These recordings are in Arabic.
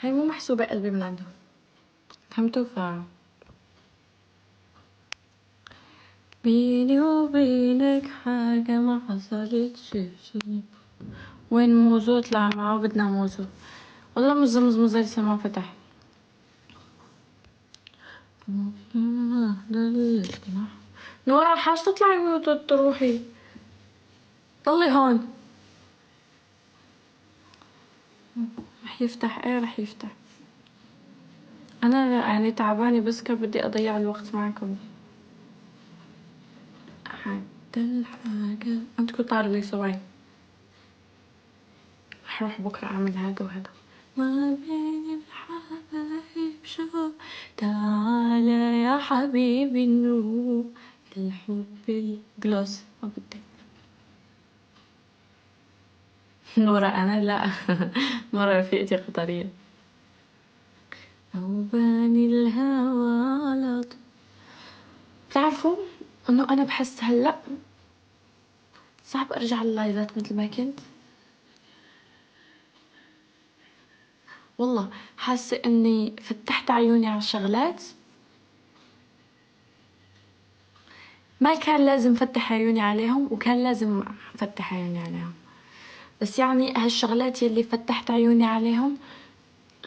هاي مو محسوبة قلبي من عنده، فهمتوا؟ بيني وبينك حاجة ما حصلتش. وين موزو؟ طلع معه، بدنا موزو. والله مزمز لسه ما فتح. نورا حاج تطلعي وتروحي، ضلي هون. رح يفتح، ايه رح يفتح. انا يعني تعبانة بس كان بدي اضيع الوقت معكم. حتى الحاجة عندكم طاروا لي ثواني، رح اروح بكرة اعمل هذا وهذا. ما بين الحبايب شو، تعالى يا حبيبي نروح الحب الجلوس. ما بدي. نورا انا لا. نورا رفيقتي قطرية. أوباني الهوى على طول. بتعرفوا انه انا بحس هلا صعب ارجع اللايفات مثل ما كنت. والله حاسة اني فتحت عيوني على شغلات ما كان لازم فتح عيوني عليهم، وكان لازم فتح عيوني عليهم. بس يعني هالشغلات يلي فتحت عيوني عليهم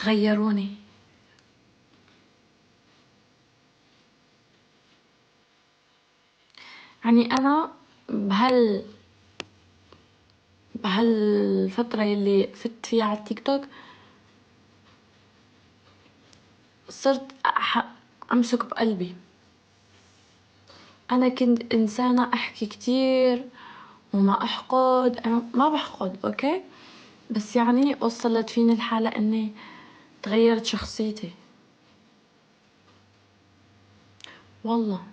غيروني. يعني انا بهالفترة يلي فت فيها على التيك توك صرت امسك بقلبي. انا كنت انسانة احكي كتير وما احقد. انا ما بحقد، اوكي، بس يعني وصلت فيني الحالة اني تغيرت شخصيتي. والله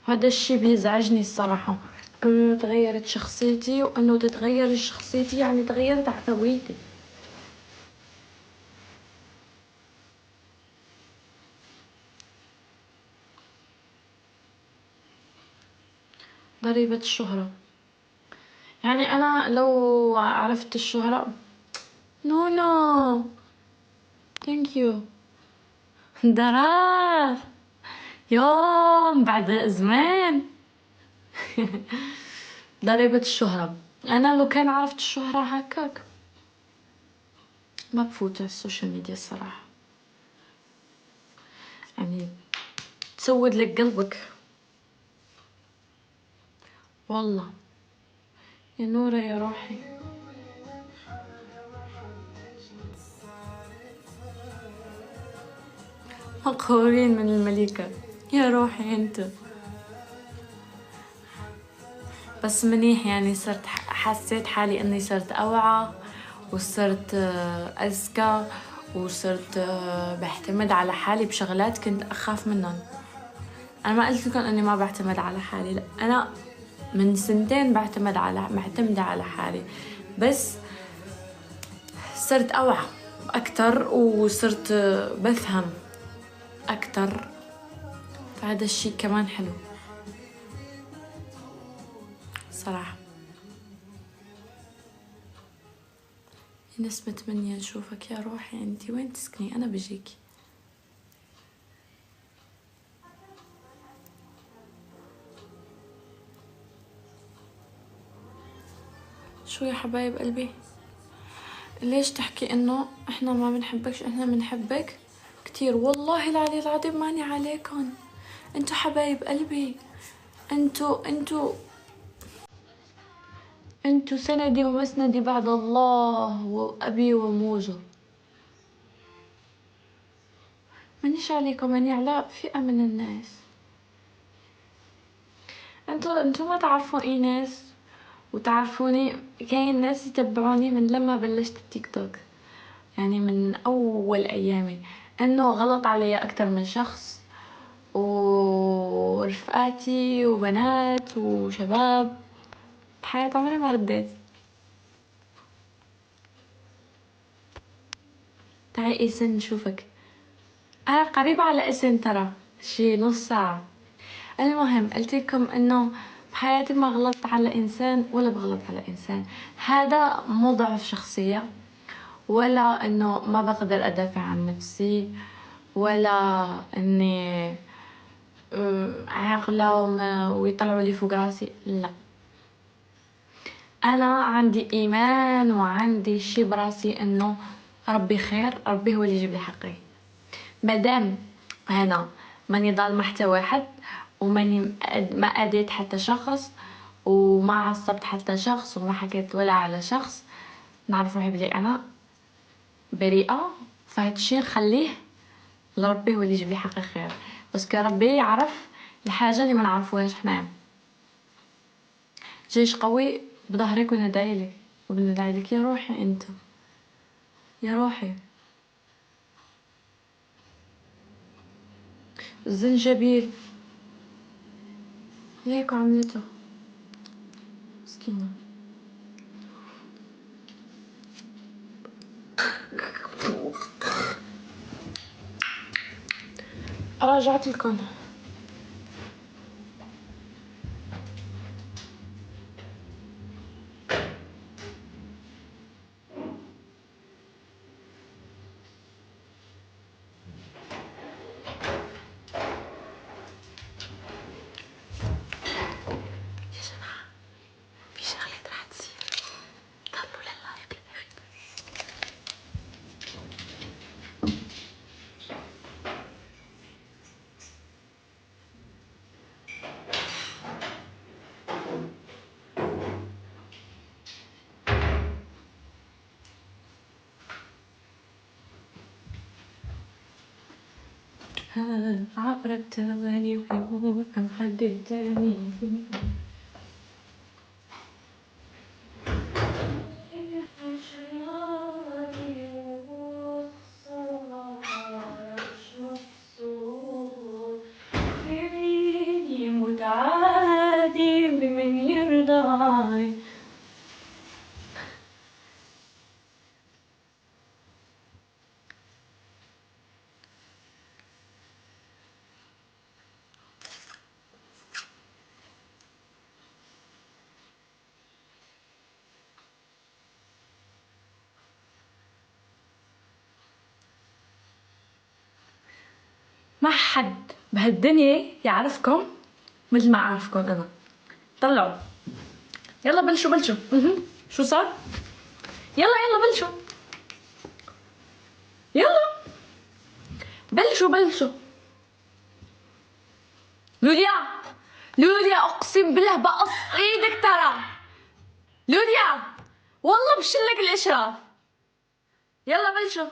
هذا الشي بيزعجني الصراحة، انه تغيرت شخصيتي، وانه تتغير شخصيتي يعني تغيرت عفويتي. ضريبة الشهرة، يعني انا لو عرفت الشهرة. نو ثانك يو. دراس يوم بعد زمان. ضريبة الشهرة، انا لو كان عرفت الشهرة هكاك ما بفوت على السوشيال ميديا الصراحة. يعني تسود لك قلبك والله. يا نورة يا روحي. مقهورين من الملكة يا روحي انت. بس منيح يعني، صرت حسيت حالي اني صرت اوعى، وصرت اذكى، وصرت بعتمد على حالي بشغلات كنت اخاف منهم. انا ما قلت لكم اني ما بعتمد على حالي، لا، انا من سنتين معتمدة على حالي، بس صرت اوعى اكتر وصرت بفهم اكتر، فهذا الشي كمان حلو صراحة. نسمة مني نشوفك يا روحي. انتي وين تسكني؟ انا بجيكي. شو يا حبايب قلبي؟ ليش تحكي انه احنا ما بنحبكش؟ احنا بنحبك كتير والله العلي العظيم، ماني عليكم. انتو حبايب قلبي، انتو سندي ومسندي بعد الله وابي وموزو. مانيش عليكم، ماني على فئة من الناس. انتو ما تعرفوا ايناس وتعرفوني. كاين ناس يتبعوني من لما بلشت التيك توك، يعني من اول ايامي، انه غلط علي اكتر من شخص، ورفقاتي وبنات وشباب بحياتي عمري ما رديت. تعي إيسن نشوفك. أنا قريبة على إيسن، ترى شي نص ساعة. المهم قلت لكم إنه بحياتي ما غلطت على إنسان ولا بغلط على إنسان. هذا مو ضعف شخصية، ولا إنه ما بقدر أدافع عن نفسي، ولا إني عاقلة ويطلعوا لي فوق راسي. لا، أنا عندي إيمان وعندي شي براسي إنه ربي خير، ربي هو اللي يجيب لي حقي. مادام أنا ماني ظالمة حتى واحد، وماني ما أذيت حتى شخص، وما عصبت حتى شخص، وما حكيت ولا على شخص، نعرف روحي بلي أنا بريئة. فهاد الشي نخليه لربي هو اللي يجيب لي حقي خير، بس ربي يعرف الحاجة اللي ما نعرفوهاش حنايا. جيش قوي بظهرك وندعيلك وبندعيلك يا روحي انت، يا روحي. الزنجبيل هيك عملته مسكينة. راجعت لكم. عبر التوالي ويمر عن حد تاني. متعادي بمن يرضاي. ما حد بهالدنيا يعرفكم مثل ما أعرفكم أنا. طلعوا يلا بلشوا بلشوا. شو صار؟ يلا بلشوا، يلا بلشوا. لوليا أقسم بالله بقص إيدك ترى. لوليا والله بشلك الإشراف. يلا بلشوا.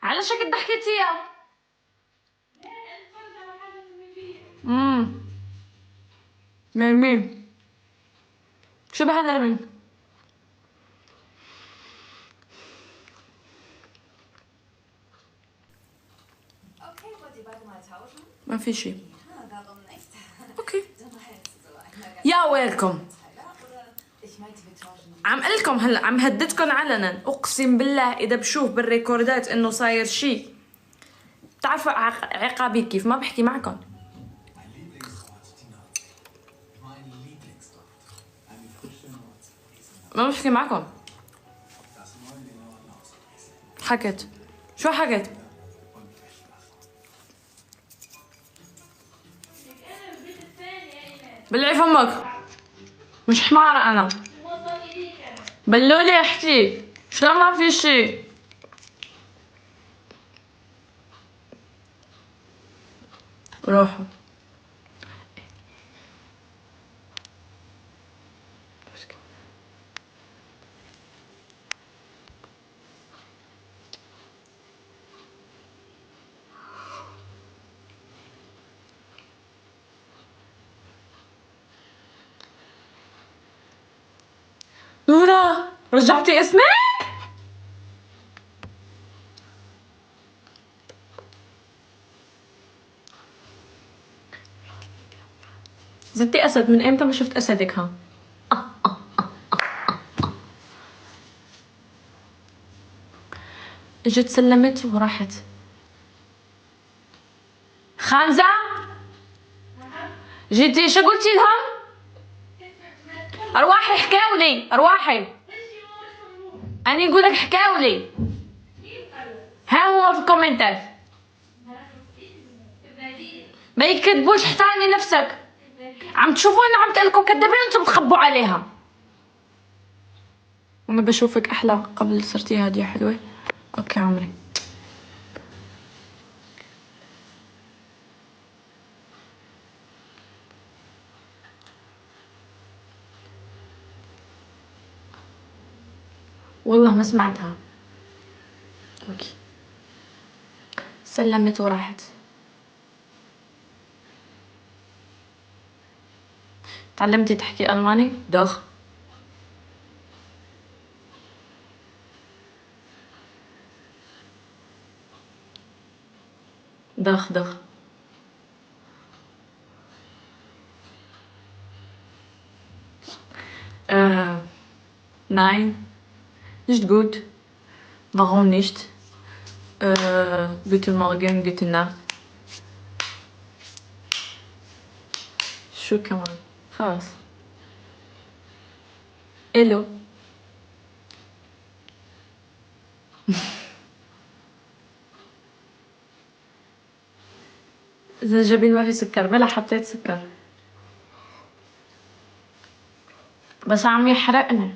على شكل ضحكتيها. نرمين شبه نرمين. ما في شي. اوكي يا ويلكم. عم قلكم هلا، عم هددكم علنا. اقسم بالله اذا بشوف بالريكوردات انه صاير شي، بتعرفوا عقابي كيف. ما بحكي معكم. ما بحكي معكم. حكت شو حكت؟ بلعي فمك، مش حمارة انا. بلولي احكي شلون ما في شي. روحوا نورا. رجعتي اسمك؟ زدتي اسد. من امتى ما شفت اسدك؟ ها اجت سلمت وراحت. خانزة جيتي شو قلتي لها؟ ارواحي حكاولي، ارواحي اني نقول لك حكاولي. ها هو في الكومنتات ما يكذبوش، احترمي نفسك. عم تشوفوا انا عم تقلكم كدابين وانتم بتخبوا عليها. انا بشوفك احلى قبل صرتي هاديه حلوه. اوكي عمري. والله ما سمعتها. اوكي سلمت وراحت. تعلمتي تحكي الماني؟ دخ دخ دخ. Nein, nicht gut. Warum nicht? Guten Morgen, gute Nacht. شو كمان؟ خلاص. الو. الزنجبيل ما في سكر بلا حطيت سكر بس عم يحرقني.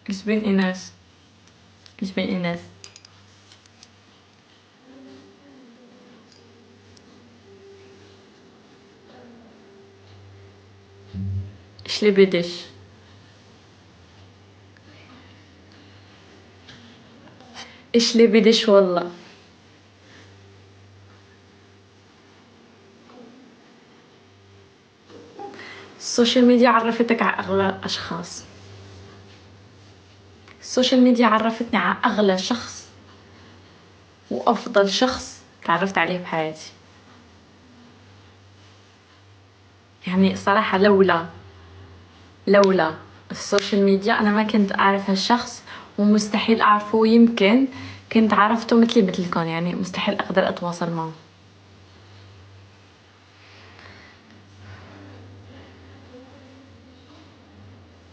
Ich bin Ines. Ich bin Ines. Ich liebe dich. Ich liebe dich والله. السوشيال ميديا عرفتك على أغلى أشخاص. السوشيال ميديا عرفتني على أغلى شخص وأفضل شخص تعرفت عليه بحياتي. يعني صراحة لولا السوشيال ميديا أنا ما كنت أعرف هالشخص، ومستحيل أعرفه، ويمكن كنت عرفته مثلكم، يعني مستحيل أقدر أتواصل معه.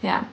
Yeah.